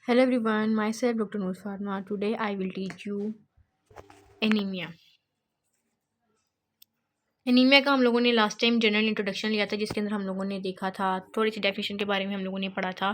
Hello everyone, myself Dr. Noor Farma. Today I will teach you anemia. Anaemia का हम लोगों ने last time general introduction लिया था जिसके अंदर हम लोगों ने देखा था थोड़ी सी डेफिनेशन के बारे में हम लोगों ने पढ़ा था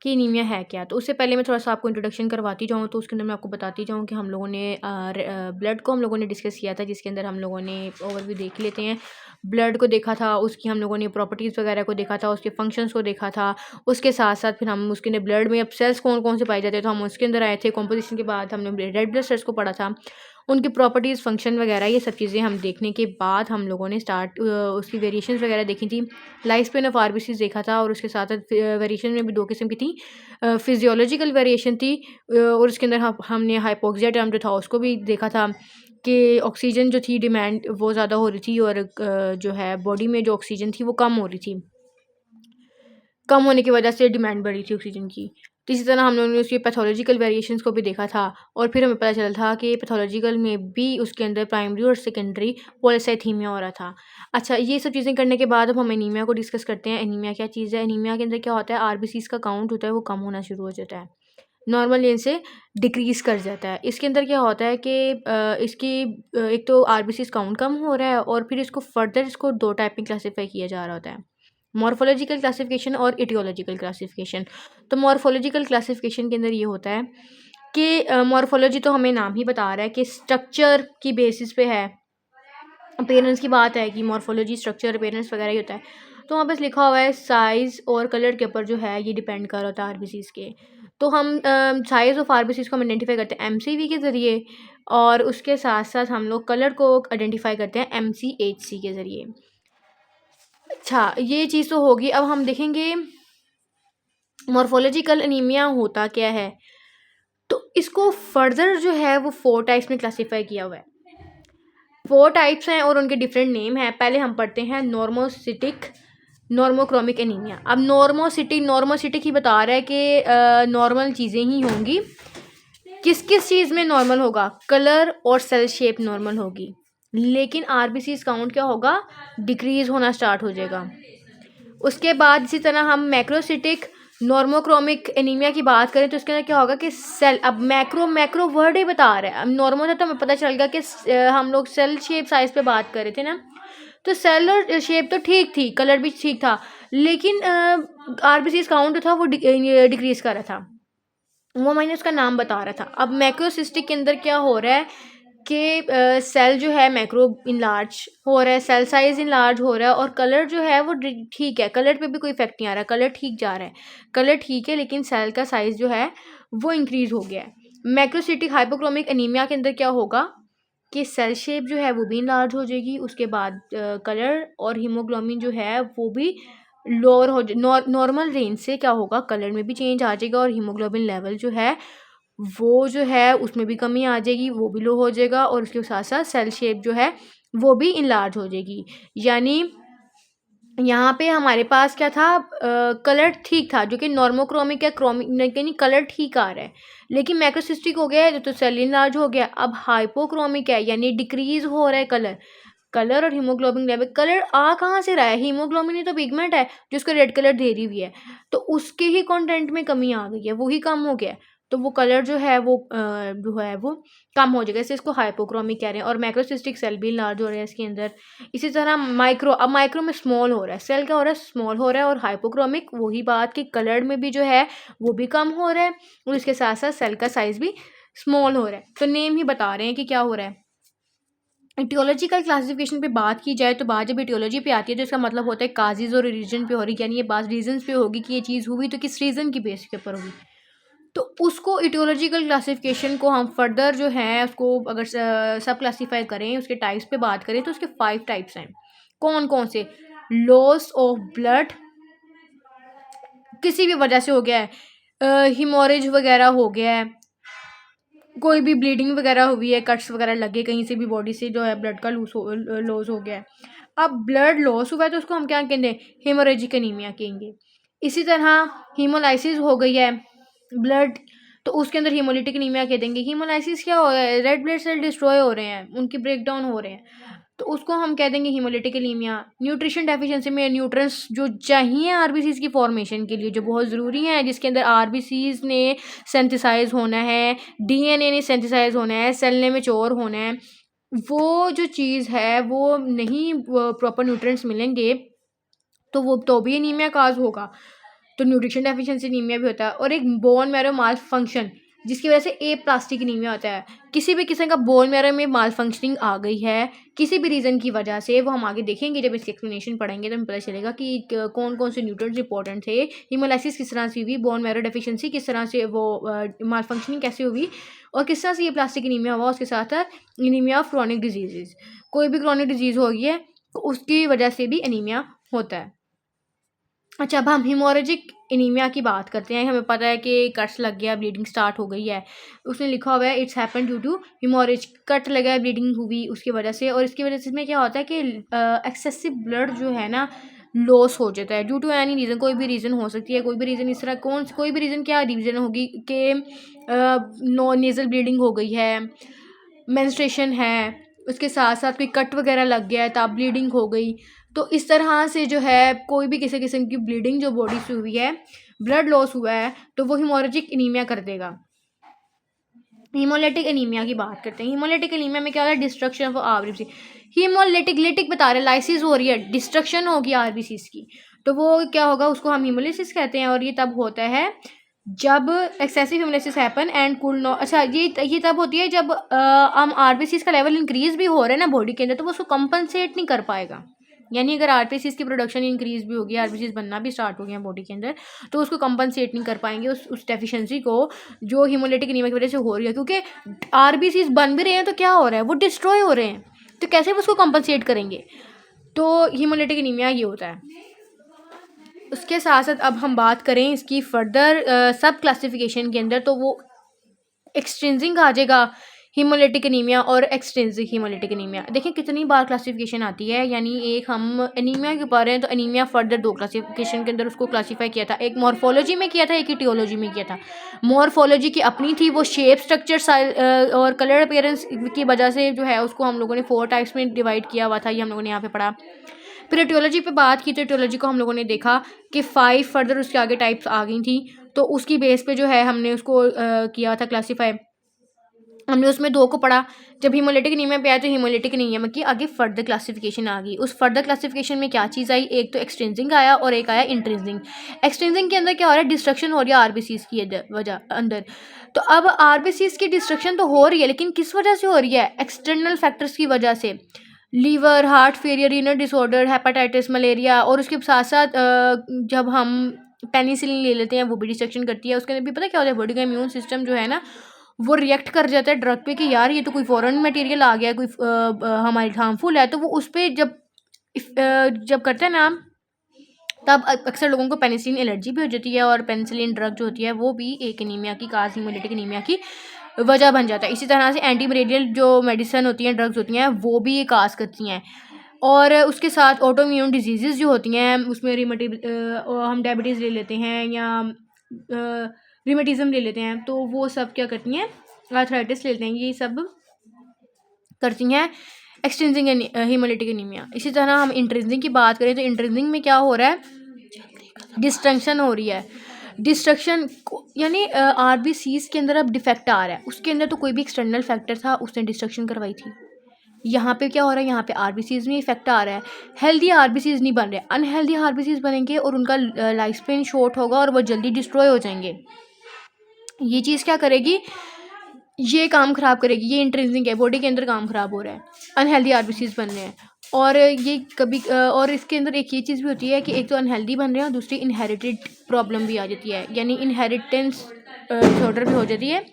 कि एनीमिया है क्या। तो उससे पहले मैं थोड़ा सा आपको इंट्रोडक्शन करवाती जाऊँ तो उसके अंदर मैं आपको बताती जाऊँ कि हम लोगों ने ब्लड को हम लोगों ने डिस्कस किया था जिसके अंदर हम लोगों ने ओवरव्यू देख लेते हैं। ब्लड को देखा था, उसकी हम लोगों ने प्रॉपर्टीज़ वगैरह को देखा था, उसके फंक्शंस को देखा था। उसके साथ साथ फिर हम उसके अंदर ब्लड में अब सेल्स कौन कौन से पाए जाते हैं तो हम उसके अंदर आए थे। कॉम्पोजिशन के बाद हमने रेड ब्लड सेल्स को पढ़ा था, उनकी प्रॉपर्टीज़, फंक्शन वगैरह ये सब चीज़ें हम देखने के बाद हम लोगों ने उसकी वेरिएशंस वगैरह देखी थी। लाइफ स्पेन ऑफ आरबीसीज़ देखा था और उसके साथ साथ वेरिएशन में भी दो किस्म की थी। फिजियोलॉजिकल वेरिएशन थी और उसके अंदर हमने हाइपोक्सिया टर्म जो था उसको भी देखा था कि ऑक्सीजन जो थी डिमांड वो ज़्यादा हो रही थी और जो है बॉडी में जो ऑक्सीजन थी वो कम हो रही थी। कम होने की वजह से डिमांड बढ़ी थी ऑक्सीजन की। तो इसी तरह हम लोगों ने उसके पैथोलॉजिकल वेरिएशंस को भी देखा था और फिर हमें पता चला था कि पैथोलॉजिकल में भी उसके अंदर प्राइमरी और सेकेंडरी पॉलीसाइथीमिया हो रहा था। अच्छा, ये सब चीज़ें करने के बाद अब हम एनीमिया को डिस्कस करते हैं। एनीमिया क्या चीज़ है? एनीमिया के अंदर क्या होता है, आरबीसीज़ का काउंट होता है वो कम होना शुरू हो जाता है। नॉर्मल रेंज से डिक्रीज़ कर जाता है। इसके अंदर क्या होता है कि एक तो आरबीसीज़ काउंट कम हो रहा है और फिर इसको फर्दर इसको 2 टाइप में क्लासिफ़ाई किया जा रहा होता है। मॉर्फोलॉजिकल क्लासिफिकेशन और इटियोलॉजिकल क्लासिफिकेशन। तो मॉर्फोलॉजिकल क्लासिफिकेशन के अंदर ये होता है कि मॉर्फोलॉजी तो हमें नाम ही बता रहा है कि स्ट्रक्चर की बेसिस पे है। अपीयरेंस की बात है कि मॉर्फोलॉजी स्ट्रक्चर अपीयरेंस वगैरह ही होता है। तो वहाँ बस लिखा हुआ है साइज़ और कलर के ऊपर जो है ये डिपेंड कर रहा होता है आरबीसीज़ के। तो हम साइज़ ऑफ आरबीसीज़ को हम आइडेंटिफाई करते हैं एमसीवी के ज़रिए और उसके साथ साथ हम लोग कलर को आइडेंटिफाई करते हैं एमसीएचसी के ज़रिए। अच्छा, ये चीज़ तो होगी। अब हम देखेंगे मॉर्फोलॉजिकल एनीमिया होता क्या है। तो इसको फर्दर जो है वो 4 टाइप्स में क्लासिफाई किया हुआ है। 4 टाइप्स हैं और उनके डिफरेंट नेम हैं। पहले हम पढ़ते हैं नॉर्मोसिटिक नॉर्मोक्रोमिक एनीमिया। अब नॉर्मोसिटिक ही बता रहा है कि नॉर्मल चीज़ें ही होंगी। किस किस चीज़ में नॉर्मल होगा? कलर और सेल शेप नॉर्मल होगी, लेकिन आरबीसीज़ काउंट क्या होगा? डिक्रीज़ होना स्टार्ट हो जाएगा। उसके बाद इसी तरह हम मैक्रोसिटिक नॉर्मोक्रोमिक एनीमिया की बात करें तो इसके अंदर क्या होगा कि सेल, अब मैक्रो मैक्रो वर्ड ही बता रहा है। अब नॉर्मल है तो हमें पता चल गया कि हम लोग सेल शेप साइज पे बात कर रहे थे ना। तो सेल और शेप तो ठीक थी, कलर भी ठीक था, लेकिन आरबीसी काउंट था वो डिक्रीज कर रहा था। वो मैंने उसका नाम बता रहा था। अब मैक्रोसिस्टिक के अंदर क्या हो रहा है कि सेल जो है मैक्रो इनलार्ज हो रहा है, सेल साइज इनलार्ज हो रहा है और कलर जो है वो ठीक है, कलर पे भी कोई इफेक्ट नहीं आ रहा, कलर ठीक जा रहा है, कलर ठीक है, लेकिन सेल का साइज जो है वो इंक्रीज हो गया है। मैक्रोसिटिक हाइपोक्रोमिक एनीमिया के अंदर क्या होगा कि सेल शेप जो है वो भी इनलार्ज हो जाएगी, उसके बाद कलर और हीमोग्लोबिन जो है वो भी लोअर हो नॉर्मल रेंज से क्या होगा, कलर में भी चेंज आ जाएगा और हीमोग्लोबिन लेवल जो है वो जो है उसमें भी कमी आ जाएगी, वो भी लो हो जाएगा और उसके साथ साथ सेल शेप जो है वो भी इनलार्ज हो जाएगी। यानी यहाँ पे हमारे पास क्या था, कलर ठीक था जो कि नॉर्मोक्रोमिक या क्रोमिक यानी कलर ठीक आ रहा है, लेकिन मैक्रोसिस्टिक हो गया है तो सेल इनलार्ज हो गया। अब हाइपोक्रोमिक है यानी डिक्रीज हो रहा है कलर, कलर और हीमोग्लोबिन लेवल। कलर आ कहाँ से रहा है? हीमोग्लोबिन ही तो पिगमेंट है जो उसको रेड कलर दे रही हुई है, तो उसके ही कंटेंट में कमी आ गई है, वो ही कम हो गया है, तो वो कलर जो है वो जो है वो कम हो जाएगा, इससे इसको हाइपोक्रोमिक कह रहे हैं। और मैक्रोसिस्टिक सेल भी लार्ज हो रहा है इसके अंदर। इसी तरह माइक्रो, अब माइक्रो में स्मॉल हो रहा है, सेल क्या हो रहा है? स्मॉल हो रहा है। और हाइपोक्रोमिक वही बात कि कलर में भी जो है वो भी कम हो रहा है और इसके साथ साथ सेल का साइज भी स्मॉल हो रहा है। तो नेम ही बता रहे हैं कि क्या हो रहा है। इटियोलॉजिकल क्लासिफिकेशन पे बात की जाए तो बात जब इटियोलॉजी पे आती है तो इसका मतलब होता है काजेज और रीजन पे हो रही है, यानी ये बात रीजन पे होगी कि ये चीज़ हुई तो किस रीज़न की बेस के ऊपर हुई। तो उसको इटियोलॉजिकल क्लासिफिकेशन को हम फर्दर जो है उसको अगर सब क्लासीफाई करें, उसके टाइप्स पे बात करें तो उसके 5 टाइप्स हैं। कौन कौन से? लॉस ऑफ ब्लड, किसी भी वजह से हो गया है, हिमोरेज वगैरह हो गया है, कोई भी ब्लीडिंग वगैरह हुई है, कट्स वगैरह लगे कहीं से भी बॉडी से, जो है ब्लड का लॉस हो गया है। अब ब्लड लॉस हुआ है तो उसको हम क्या कहेंगे? हेमोरेजिक एनीमिया कहेंगे। इसी तरह हीमोलाइसिस हो गई है ब्लड, तो उसके अंदर हीमोलिटिक एनीमिया कह देंगे। हीमोलाइसिस क्या हो रहा है? रेड ब्लड सेल डिस्ट्रॉय हो रहे हैं, उनकी ब्रेक डाउन हो रहे हैं, तो उसको हम कह देंगे हीमोलिटिक एनीमिया। न्यूट्रिशन डेफिशिएंसी में न्यूट्रिएंट्स जो चाहिए आरबीसीज़ की फॉर्मेशन के लिए, जो बहुत ज़रूरी है, जिसके अंदर आरबीसीज़ ने सिंथेसाइज होना है, डीएनए ने सिंथेसाइज होना है, सेल ने मैच्योर होना है, वो जो चीज़ है वो नहीं प्रॉपर न्यूट्रिएंट्स मिलेंगे तो वो तो भी एनीमिया काज होगा। तो न्यूट्रिशन डेफिशिएंसी एनीमिया भी होता है। और एक बोन मैरो माल फंक्शन जिसकी वजह से एप्लास्टिक एनीमिया होता है। किसी भी किस्म का बोन मैरो में माल फंक्शनिंग आ गई है किसी भी रीज़न की वजह से, वो हम आगे देखेंगे जब इसकी एक्सप्लेनेशन पढ़ेंगे तो हमें पता चलेगा कि कौन कौन से न्यूट्रिएंट्स इंपॉर्टेंट थे, हीमोलाइसिस किस तरह से हुई, बोन मैरो डेफिशिएंसी किस तरह से, वो माल फंक्शनिंग कैसे हुई और किस तरह से ये प्लास्टिक एनीमिया हुआ। उसके साथ एनीमिया ऑफ क्रॉनिक डिजीज़, कोई भी क्रॉनिक डिजीज़ हो गई है तो उसकी वजह से भी एनीमिया होता है। अच्छा, अब हम हीमोरेजिक एनीमिया की बात करते हैं। हमें पता है कि कट्स लग गया, ब्लीडिंग स्टार्ट हो गई है, उसने लिखा हुआ है it's happen due to haemorrhage, cut लगा, ब्लीडिंग हुई उसकी वजह से। और इसकी वजह से इसमें क्या होता है कि एक्सेसिव ब्लड जो है ना लॉस हो जाता है ड्यू टू एनी रीज़न। कोई भी रीज़न हो सकती है, कोई भी रीज़न इस तरह कोई भी रीज़न, क्या रीज़न होगी कि नो नेज़ल ब्लीडिंग हो गई है, मेंस्ट्रुएशन है, उसके साथ साथ कोई कट वगैरह लग गया है तब ब्लीडिंग हो गई। तो इस तरह से जो है कोई भी किसी किस्म की ब्लीडिंग जो बॉडी से हुई है, ब्लड लॉस हुआ है, तो वो हीमोरेजिक एनीमिया कर देगा। हीमोलिटिक एनीमिया की बात करते हैं। हीमोलिटिक एनीमिया में क्या होता है, destruction of RBC. Haemolytic lytic बता रहे, लाइसिस हो रही है, डिस्ट्रक्शन होगी आरबीसीज की, तो वो क्या होगा, उसको हम हीमोलिसिस कहते हैं। और ये तब होता है जब एक्सेसिव हीमोलिसिस हैपन एंड कुल नो, अच्छा ये तब होती है जब हम आरबीसीज का लेवल इंक्रीज भी हो रहा है ना बॉडी के अंदर, तो वो उसको कंपनसेट नहीं कर पाएगा। यानी अगर आरबीसीज की प्रोडक्शन इंक्रीज भी होगी, आरबीसीज बनना भी स्टार्ट हो गया बॉडी के अंदर, तो उसको कंपनसेट नहीं कर पाएंगे उस डेफिशिएंसी को जो हीमोलिटिक एनीमिया की वजह से हो रही है। क्योंकि आरबीसीज बन भी रहे हैं तो क्या हो रहा है, वो डिस्ट्रॉय हो रहे हैं, तो कैसे वो उसको कंपनसेट करेंगे। तो हीमोलिटिक एनीमिया ये होता है। उसके साथ साथ अब हम बात करें इसकी फर्दर सब क्लासिफिकेशन के अंदर, तो वो एक्सट्रिंसिक आ जाएगा हीमोलिटिक एनीमिया और एक्सट्रिंसिक हीमोलिटिक एनीमिया। देखिए कितनी बार क्लासिफिकेशन आती है, यानी एक हम एनीमिया के ऊपर हैं तो एनीमिया फर्दर दो क्लासिफिकेशन के अंदर उसको क्लासीफाई किया था, एक मॉर्फोलॉजी में किया था, एक ईटियोलॉजी में किया था। मॉर्फोलॉजी की अपनी थी, वो शेप, स्ट्रक्चर और कलर अपीयरेंस की वजह से जो है उसको हम लोगों ने 4 टाइप्स में डिवाइड किया हुआ था, ये हम लोगों ने यहाँ पे पढ़ा। फिर एटियोलॉजी पे बात की तो एटियोलॉजी को हम लोगों ने देखा कि 5 फर्दर उसके आगे टाइप्स आ गई थी, तो उसकी बेस पे जो है हमने उसको किया था क्लासीफाई। हमने उसमें 2 को पढ़ा। जब हीमोलिटिक एनीमिया पे आया तो हीमोलिटिक एनीमिया की आगे फर्दर क्लासिफिकेशन आ गई। उस फर्दर क्लासिफिकेशन में क्या चीज़ आई, एक तो एक्सट्रिंसिक आया और एक आया इंट्रिंसिक। एक्सट्रिंसिक के अंदर क्या हो रहा है, डिस्ट्रक्शन हो रही है आरबीसीज की वजह अंदर। तो अब आरबीसीज की डिस्ट्रक्शन तो हो रही है, लेकिन किस वजह से हो रही है, एक्सटर्नल फैक्टर्स की वजह से। Liver, heart failure, renal disorder, hepatitis, malaria, और उसके साथ साथ जब हम पेनिसिलिन ले लेते हैं वो भी डिस्ट्रक्शन करती है। उसके अंदर भी पता क्या होता है, बॉडी का इम्यून सिस्टम जो है ना वो रिएक्ट कर जाता है ड्रग पे कि यार ये तो कोई फॉरेन मटेरियल आ गया, कोई हमारे हार्मफुल है, तो वो उस पर जब करते हैं ना तब अक्सर लोगों को पेनिसिलिन एलर्जी भी हो जाती है। और पेनिसिलिन ड्रग जो होती है वो भी एक एनीमिया की काज, हीमोलिटिक एनीमिया की वजह बन जाता है। इसी तरह से एंटी मलेरियल जो मेडिसिन होती हैं, ड्रग्स होती हैं, वो भी ये काज करती हैं। और उसके साथ ऑटोइम्यून डिजीज़ जो होती हैं, उसमें हम डायबिटीज़ ले लेते हैं या रिमेटिज़म ले लेते हैं, तो वो सब क्या करती हैं, आर्थराइटिस ले लेते हैं, ये सब करती हैं एक्सट्रिंसिक हीमोलिटिक एनीमिया। इसी तरह हम इंट्रिंसिक की बात करें तो इंट्रिंसिक में क्या हो रहा है, डिस्ट्रक्शन हो रही है। डिस्ट्रक्शन यानी आरबीसीज के अंदर अब डिफेक्ट आ रहा है, उसके अंदर तो कोई भी एक्सटर्नल फैक्टर था उसने डिस्ट्रक्शन करवाई थी। यहाँ पे क्या हो रहा है, यहाँ पे आरबीसीज में इफेक्ट आ रहा है, हेल्दी आरबीसीज नहीं बन रहे, अनहेल्दी आरबीसीज बनेंगे और उनका लाइफ स्पेन शॉर्ट होगा और वो जल्दी डिस्ट्रॉय हो जाएंगे। ये चीज़ क्या करेगी, ये काम ख़राब करेगी, ये इंट्रिंसिक है, बॉडी के अंदर काम ख़राब हो रहा है, अनहेल्दी आरबीसीज बन रहे हैं। और ये कभी और इसके अंदर एक ये चीज़ भी होती है कि एक तो अनहेल्दी बन रहे हैं और दूसरी इनहेरिटेड प्रॉब्लम भी आ जाती है, यानी इनहेरिटेंस डिसऑर्डर भी हो जाती है,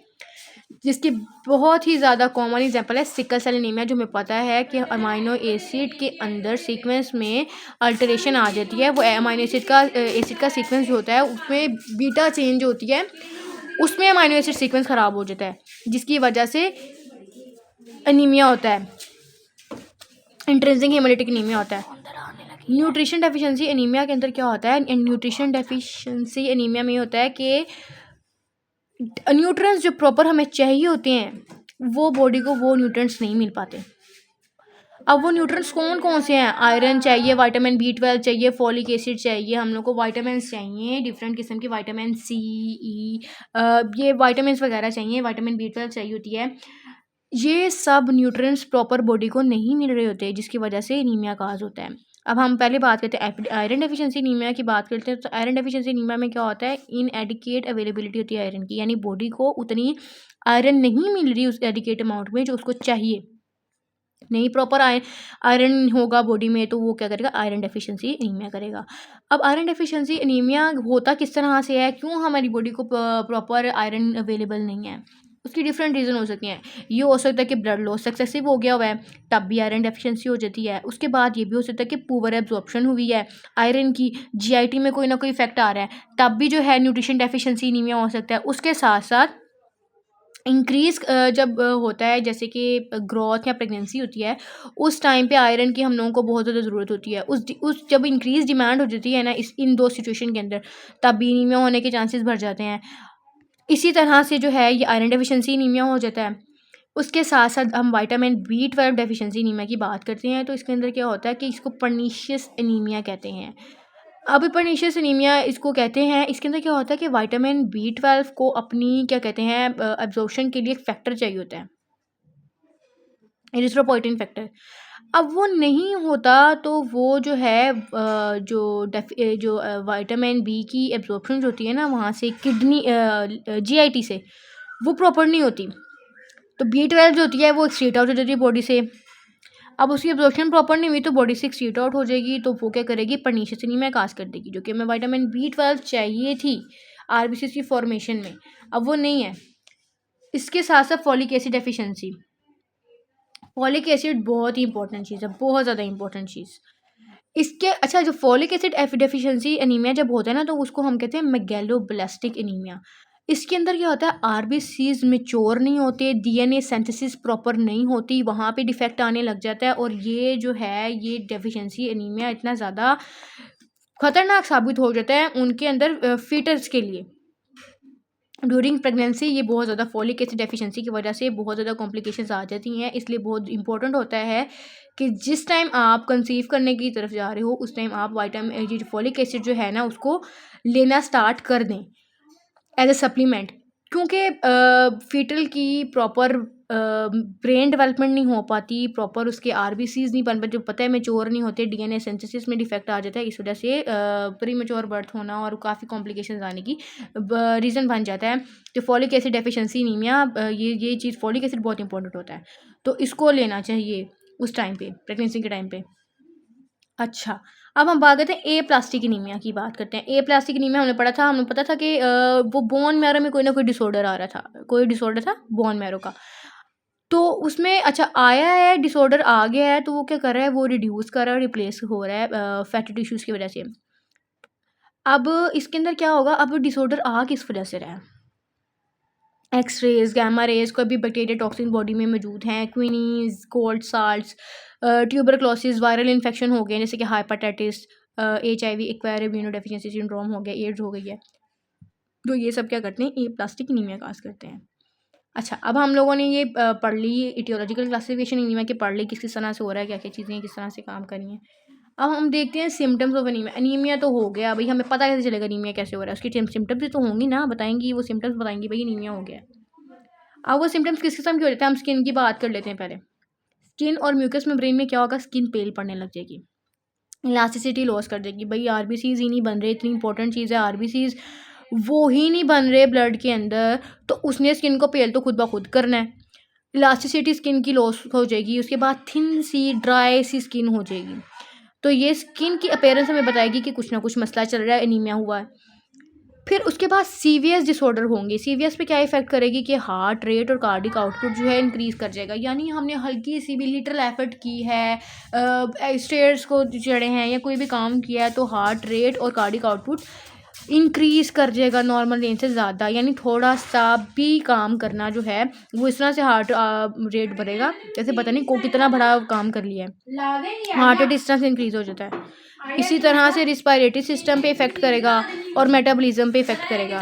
जिसकी बहुत ही ज़्यादा कॉमन एग्जांपल है सिकल सेल एनीमिया। जो हमें पता है कि अमाइनो एसिड के अंदर सीक्वेंस में अल्टरेशन आ जाती है, वो अमाइनो एसिड का सीक्वेंस जो होता है उसमें बीटा चेंज होती है, उसमें अमाइनो एसिड सीक्वेंस ख़राब हो जाता है, जिसकी वजह से एनीमिया होता है, इंट्रिंसिक हीमोलिटिक एनीमिया होता है। न्यूट्रिशन डेफिशिएंसी एनीमिया के अंदर क्या होता है, न्यूट्रिशन डेफिशिएंसी एनीमिया में होता है कि न्यूट्रिएंट्स जो प्रॉपर हमें चाहिए होते हैं वो बॉडी को वो न्यूट्रिएंट्स नहीं मिल पाते। अब वो न्यूट्रिएंट्स कौन कौन से हैं? आयरन चाहिए, विटामिन B12 चाहिए, फॉलिक एसिड चाहिए, हम लोग को विटामिन्स चाहिए, डिफरेंट किस्म के विटामिन C, E, ये विटामिन्स वगैरह चाहिए, विटामिन B12 चाहिए होती है। ये सब न्यूट्रिएंट्स प्रॉपर बॉडी को नहीं मिल रहे होते, जिसकी वजह से एनीमिया काज़ होता है। अब हम पहले बात करते हैं आयरन डेफिशिएंसी एनीमिया की बात करते हैं। तो आयरन डेफिशिएंसी एनीमिया में क्या होता है? इनएडिक्वेट अवेलेबिलिटी होती है आयरन की, यानी बॉडी को उतनी आयरन नहीं मिल रही उस एडिक्वेट अमाउंट में जो उसको चाहिए। नहीं प्रॉपर आयरन होगा बॉडी में तो वो क्या करेगा? आयरन डेफिशिएंसी एनीमिया करेगा। अब आयरन डेफिशिएंसी एनीमिया होता किस तरह से है? क्यों हमारी बॉडी को प्रॉपर आयरन अवेलेबल नहीं है? उसकी डिफरेंट रीज़न हो सकती हैं। ये हो सकता है कि ब्लड लॉस सक्सेसिव हो गया हुआ है, तब भी आयरन डेफिशिएंसी हो जाती है। उसके बाद ये भी हो सकता है कि पुअर एब्जॉर्प्शन हुई है आयरन की, जीआईटी में कोई ना कोई इफेक्ट आ रहा है, तब भी जो है न्यूट्रिशन डेफिशिएंसी एनीमिया हो सकता है। उसके साथ साथ इंक्रीज़ जब होता है, जैसे कि ग्रोथ या प्रेगनेंसी होती है, उस टाइम पे आयरन की हम लोगों को बहुत ज़्यादा ज़रूरत होती है। उस जब इंक्रीज़ डिमांड हो जाती है ना इन 2 सिचुएशन के अंदर, तब भी एनीमिया होने के चांसेस बढ़ जाते हैं। इसी तरह से जो है ये आयरन डेफिशिएंसी एनीमिया हो जाता है। उसके साथ-साथ हम विटामिन B12 डेफिशिएंसी एनीमिया की बात करते हैं, तो इसके अंदर क्या होता है कि इसको पर्नीशियस एनीमिया कहते हैं। अब पर्नीशियस एनीमिया इसको कहते हैं, इसके अंदर क्या होता है कि विटामिन B12 को अपनी क्या कहते हैं एब्ज़ॉर्प्शन के लिए एक फैक्टर चाहिए होता है, एरिथ्रोपोइटिन फैक्टर। अब वो नहीं होता तो वो जो है जो विटामिन बी की एब्ज़ॉर्प्शन जो होती है ना वहाँ से किडनी जीआईटी से, वो प्रॉपर नहीं होती। तो B12 जो होती है वो एक्सक्रीट आउट हो जाती है बॉडी से। अब उसकी एब्ज़ॉर्प्शन प्रॉपर नहीं हुई तो बॉडी से एक्सक्रीट आउट हो जाएगी, तो वो क्या करेगी? पर्नीशियस एनीमिया काज़ कर देगी, जो कि हमें विटामिन B12 चाहिए थी आरबीसी की फॉर्मेशन में, अब वो नहीं है। इसके साथ-साथ folic acid deficiency. Folic acid बहुत ही इंपॉर्टेंट चीज़ है, बहुत ज़्यादा इंपॉर्टेंट चीज़। इसके अच्छा जो फॉलिक एसिड डेफिशिएंसी एनीमिया जब होता है ना तो उसको हम कहते हैं मेगैलोब्लास्टिक एनीमिया। इसके अंदर क्या होता है? आरबीसीज मैच्योर नहीं होते, डीएनए सिंथेसिस प्रॉपर नहीं होती, वहाँ पे डिफेक्ट आने लग जाता है, और ये जो है ये डेफिशिएंसी एनीमिया इतना ज़्यादा खतरनाक साबित हो जाता है उनके अंदर फीटस के लिए। ड्यूरिंग प्रेगनेंसी ये बहुत ज़्यादा फॉलिक एसिड डेफिशिएंसी की वजह से बहुत ज़्यादा कॉम्प्लिकेशंस आ जाती हैं, इसलिए बहुत इंपॉर्टेंट होता है कि जिस टाइम आप कंसीव करने की तरफ जा रहे हो उस टाइम आप विटामिन ये जो फॉलिक एसिड जो है ना उसको लेना स्टार्ट कर दें एज ए सप्लीमेंट, क्योंकि फीटल की प्रॉपर ब्रेन डेवलपमेंट नहीं हो पाती, प्रॉपर उसके आरबीसीज नहीं बन पाते, जो पता है मैच्योर नहीं होते, डीएनए सिंथेसिस में डिफेक्ट आ जाता है, इस वजह से प्री मैच्योर बर्थ होना और काफ़ी कॉम्प्लिकेशंस आने की रीज़न बन जाता है। तो फॉलिक एसिड डेफिशिएंसी एनीमिया ये चीज़ फॉलिक एसिड बहुत इंपॉर्टेंट होता है, तो इसको लेना चाहिए उस टाइम पे, प्रेगनेंसी के टाइम पे। अच्छा, अब हम बात करते हैं ए प्लास्टिक एनीमिया की बात करते हैं। ए प्लास्टिक एनीमिया हमने पढ़ा था, हमें पता था कि वो बोन मैरो में कोई ना कोई डिसऑर्डर आ रहा था, कोई डिसऑर्डर था बोन मैरो का। तो उसमें अच्छा आया है, डिसऑर्डर आ गया है, तो वो क्या कर रहा है? वो रिड्यूस कर रहा है, रिप्लेस हो रहा है फैटी टिश्यूज़ की वजह से। अब इसके अंदर क्या होगा? अब डिसऑर्डर आ किस वजह से रहा है? एक्स-रेज़, गामा रेज़, कोई भी बैक्टीरिया टॉक्सिन बॉडी में मौजूद हैं, क्विनीज़, cold salts, tuberculosis, viral infection हो गए जैसे कि hepatitis, HIV, acquired immunodeficiency syndrome हो गया, एड्स हो गई है। तो ये सब क्या करते हैं? ए प्लास्टिक एनीमिया काज़ करते हैं। अच्छा, अब हम लोगों ने ये पढ़ ली इटियोलॉजिकल क्लासिफिकेशन एनीमिया की, पढ़ ली किस-किस तरह से हो रहा है, क्या-क्या चीज़ें किस तरह से काम कर रही हैं। अब हम देखते हैं सिम्पटम्स ऑफ एनीमिया। एनीमिया तो हो गया, भई हमें पता कैसे चलेगा एनीमिया कैसे हो रहा है? उसकी सिम्पटम्स भी तो होंगी ना, बताएँगी, वो सिम्पटम्स बताएँगी भई एनीमिया हो गया है। अब वो सिम्पटम्स किस किस्म के हो जाते हैं? हम स्किन की बात कर लेते हैं पहले। स्किन और म्यूकस मेम्ब्रेन में क्या होगा? स्किन पेल पड़ने लग जाएगी, इलास्टिसिटी लॉस कर देगी। भई आरबीसीज़ ही नहीं बन रहे, इतनी इंपॉर्टेंट चीज़ है आरबीसीज़, वो ही नहीं बन रहे ब्लड के अंदर, तो उसने स्किन को पेल तो खुद ब खुद करना है। इलास्टिसिटी स्किन की लॉस हो जाएगी, उसके बाद थिन सी, ड्राई सी स्किन हो जाएगी। तो ये स्किन की अपीयरेंस हमें बताएगी कि कुछ ना कुछ मसला चल रहा है, एनीमिया हुआ है। फिर उसके बाद सीवीएस डिसऑर्डर होंगे। सीवीएस पे क्या इफ़ेक्ट करेगी कि हार्ट रेट और कार्डिक आउटपुट जो है इंक्रीज़ कर जाएगा। यानी हमने हल्की सी भी लिटिल एफर्ट की है, स्टेयर्स को चढ़े हैं या कोई भी काम किया है, तो हार्ट रेट और कार्डिक आउटपुट इंक्रीज़ कर जाएगा नॉर्मल रेंज से ज़्यादा। यानी थोड़ा सा भी काम करना जो है वो इस तरह से हार्ट रेट बढ़ेगा जैसे पता नहीं को कितना बड़ा काम कर लिया है, हार्ट रेट इस तरह से इंक्रीज़ हो जाता है। इसी तरह से रिस्पायरेटरी सिस्टम पे इफ़ेक्ट करेगा और मेटाबॉलिज्म पे इफ़ेक्ट करेगा।